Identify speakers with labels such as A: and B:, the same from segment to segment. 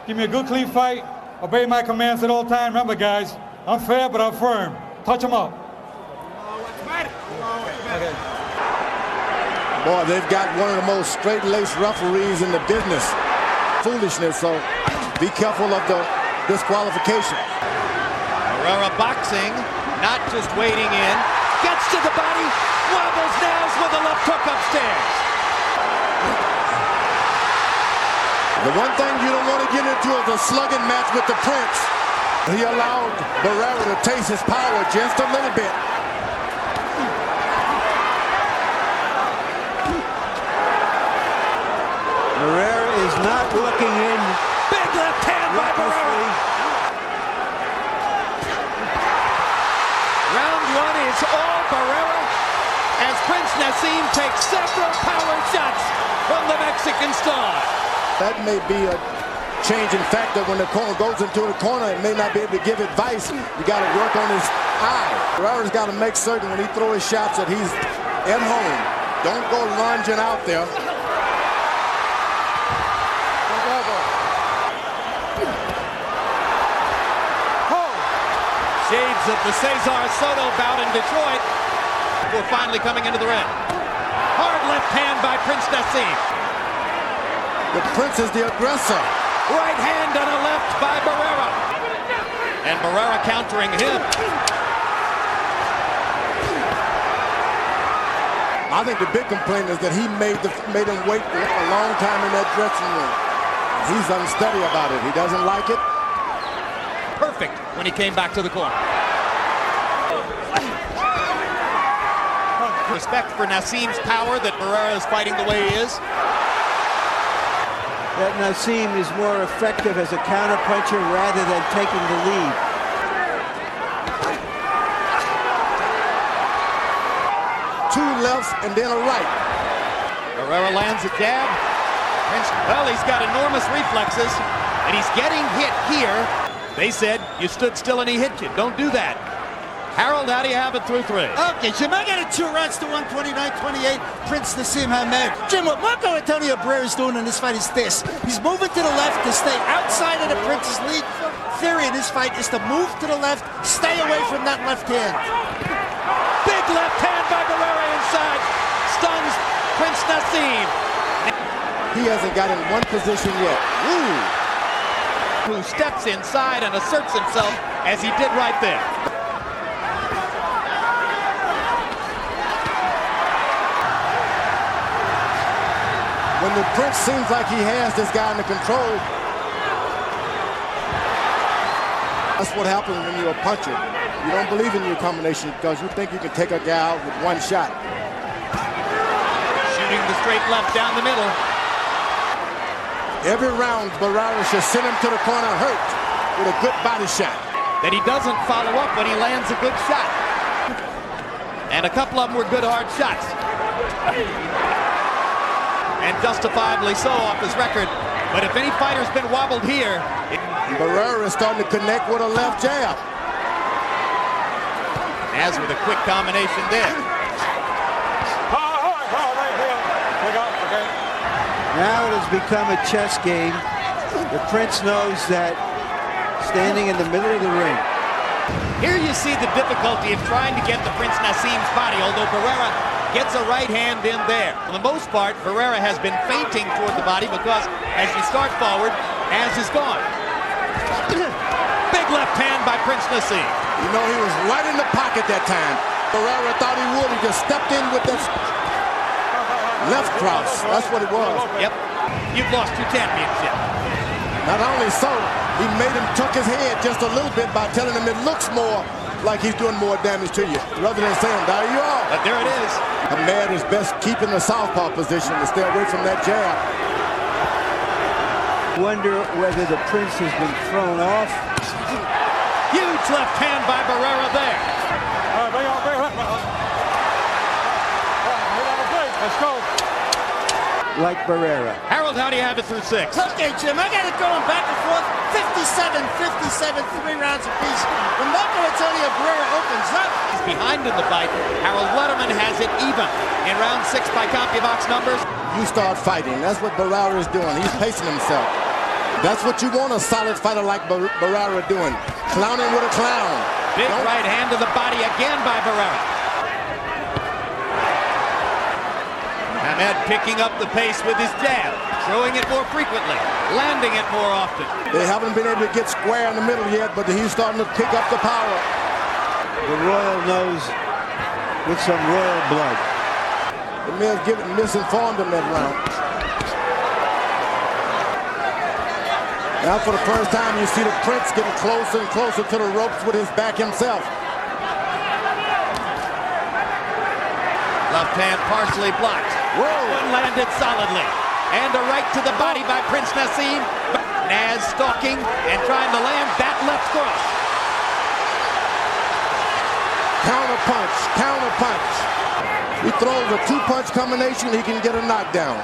A: Give me a good, clean fight. Obey my commands at all times. Remember, guys, I'm fair, but I'm firm. Touch them up.
B: Okay. Boy, they've got one of the most straight-laced referees in the business. Foolishness, so be careful of the disqualification.
C: Barrera boxing, not just waiting in. Gets to the body, wobbles nails with a left hook upstairs.
B: The one thing you don't want to get into is a slugging match with the Prince. He allowed Barrera to taste his power just a little bit.
D: Barrera is not looking in.
C: Big left hand by Barrera. Round one is all Barrera as Prince Naseem takes several power shots from the Mexican star.
B: That may be a changing factor when the corner goes into the corner. It may not be able to give advice. You got to work on his eye. Barrera's got to make certain when he throws his shots that he's at home. Don't go lunging out there.
C: Shades of the Cesar Soto bout in Detroit before finally coming into the ring. Hard left hand by Prince Naseem.
B: The Prince is the aggressor.
C: Right hand and a left by Barrera. And Barrera countering him.
B: I think the big complaint is that he made him wait a long time in that dressing room. He's unsteady about it. He doesn't like it.
C: Perfect when he came back to the corner. Respect for Naseem's power that Barrera is fighting the way he is.
D: That Naseem is more effective as a counterpuncher rather than taking the lead.
B: Two lefts and then a right.
C: Barrera lands a jab. Well, he's got enormous reflexes, and he's getting hit here. They said you stood still and he hit you. Don't do that. Harold, how do you have it through three?
E: Okay, Jim, I got it 2 rounds to 129-28. Prince Naseem Hamed. Jim, what Antonio Barrera is doing in this fight is this. He's moving to the left to stay outside of the Prince's lead. Theory in this fight is to move to the left, stay away from that left hand.
C: Big left hand by Barrera inside. Stuns Prince Naseem.
B: He hasn't got in one position yet. Ooh.
C: Who steps inside and asserts himself as he did right there.
B: When the Prince seems like he has this guy under control, that's what happens when you're a puncher. You don't believe in your combination because you think you can take a guy out with one shot.
C: Shooting the straight left down the middle.
B: Every round, Barrera should send him to the corner hurt with a good body shot.
C: That he doesn't follow up when he lands a good shot. And a couple of them were good hard shots. And justifiably so off his record. But if any fighter's been wobbled here...
B: Barrera is starting to connect with a left jab.
C: As with a quick combination there.
D: Now it has become a chess game. The Prince knows that standing in the middle of the ring.
C: Here you see the difficulty of trying to get to Prince Naseem's body, although Barrera gets a right hand in there. For the most part, Barrera has been feinting toward the body because as you start forward, as is gone. Big left hand by Prince Naseem.
B: You know, he was right in the pocket that time. Barrera thought he would. He just stepped in with that left cross. That's what it was.
C: Yep. You've lost your championship.
B: Not only so, he made him tuck his head just a little bit by telling him it looks more like he's doing more damage to you, rather than saying, there you are.
C: But there it is.
B: Hamed is best keeping the southpaw position to stay away from that jab.
D: Wonder whether the Prince has been thrown off.
C: Huge left hand by Barrera there.
A: Let's go.
D: Like Barrera.
C: Harold, how do you have it through 6?
E: Okay, Jim, I got it going back and forth. 57, 3 rounds apiece. When Antonio Barrera opens up.
C: He's behind in the fight. Harold Letterman has it even in round 6 by CompuBox numbers.
B: You start fighting. That's what Barrera is doing. He's pacing himself. That's what you want a solid fighter like Barrera doing. Clowning with a clown.
C: Big right hand to the body again by Barrera. Hamed picking up the pace with his jab, throwing it more frequently, landing it more often.
B: They haven't been able to get square in the middle yet, but he's starting to pick up the power.
D: The Royal knows with some royal blood.
B: The may have misinformed him that round. Now for the first time you see the Prince getting closer and closer to the ropes with his back himself.
C: Left hand partially blocked.
B: Whoa!
C: One landed solidly. And a right to the body by Prince Naseem. Naz stalking and trying to land that left cross.
B: Counter punch, counter punch. He throws a two-punch combination, he can get a knockdown.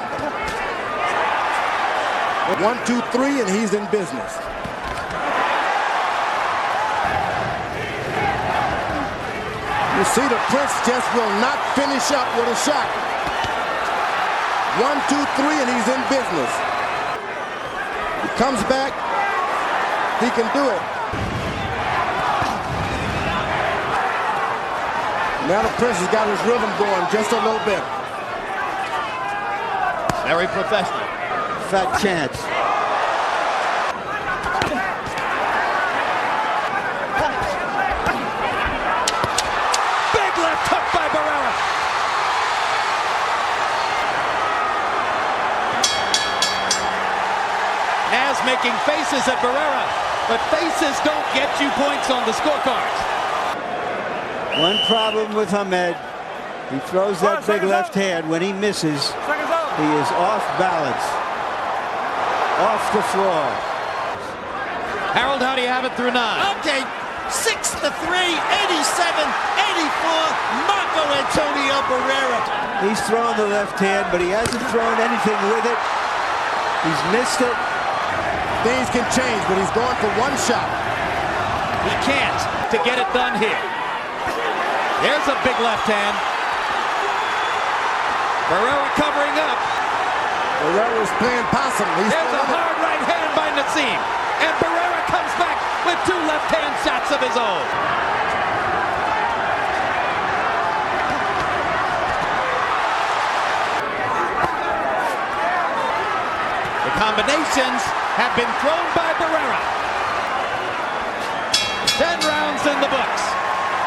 B: 1, 2, 3, and he's in business. You see the Prince just will not finish up with a shot. 1, 2, 3, and he's in business. He comes back, he can do it. Now the Prince has got his rhythm going just a little bit.
C: Very professional.
D: Fat chance.
C: Big left hook by Barrera. Naz making faces at Barrera, but faces don't get you points on the scorecards.
D: One problem with Hamed, he throws that big left hand. When he misses, he is off balance, off the floor.
C: Harold, how do you have it through 9?
E: Okay, 6-3, 87, 84, Marco Antonio Barrera.
D: He's thrown the left hand, but he hasn't thrown anything with it. He's missed it.
B: Things can change, but he's going for one shot.
C: He can't to get it done here. There's a big left hand. Barrera covering up.
B: Barrera's playing possum.
C: There's a hard right hand by Naseem. And Barrera comes back with 2 left-hand shots of his own. The combinations have been thrown by Barrera. 10 rounds in the books.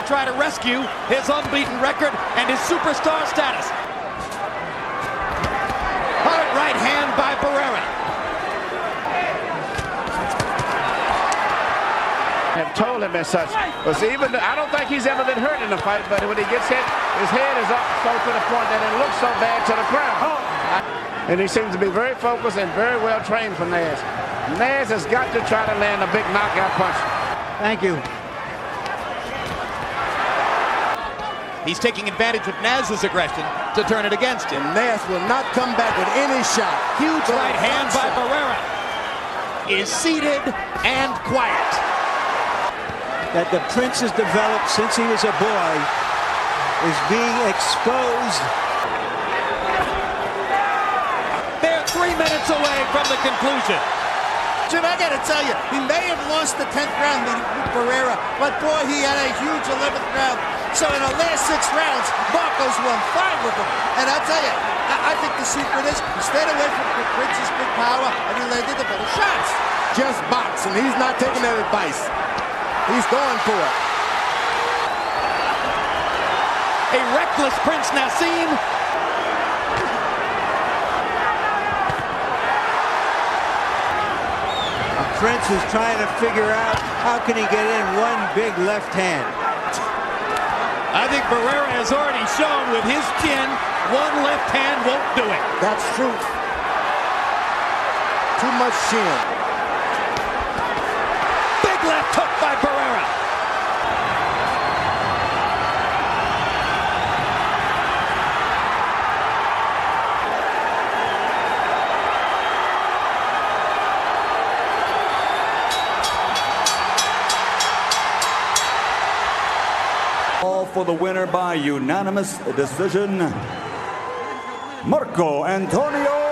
C: Try to rescue his unbeaten record and his superstar status. Hard right hand by Barrera.
F: I have told him as such. But even I don't think he's ever been hurt in a fight, but when he gets hit, his head is up so to the point that it looks so bad to the crowd. And he seems to be very focused and very well trained for Naz. Naz has got to try to land a big knockout punch.
D: Thank you.
C: He's taking advantage of Naz's aggression to turn it against him.
B: Naz will not come back with any shot.
C: Huge right hand by Barrera. Is seated and quiet.
D: That the Prince has developed since he was a boy is being exposed.
C: They're 3 minutes away from the conclusion.
E: Jim, I gotta tell you, he may have lost the 10th round with Barrera, but boy, he had a huge 11th round. So in the last 6 rounds, Marco's won 5 of them. And I'll tell you, I think the secret is he stayed away from Prince's big power and he landed the better shots.
B: Just box, and he's not taking that advice. He's going for it.
C: A reckless Prince Naseem.
D: Prince is trying to figure out how can he get in one big left hand.
C: I think Barrera has already shown with his chin, one left hand won't do it.
B: That's true. Too much chin.
C: Big left hook by Barrera.
G: All for the winner by unanimous decision, Marco Antonio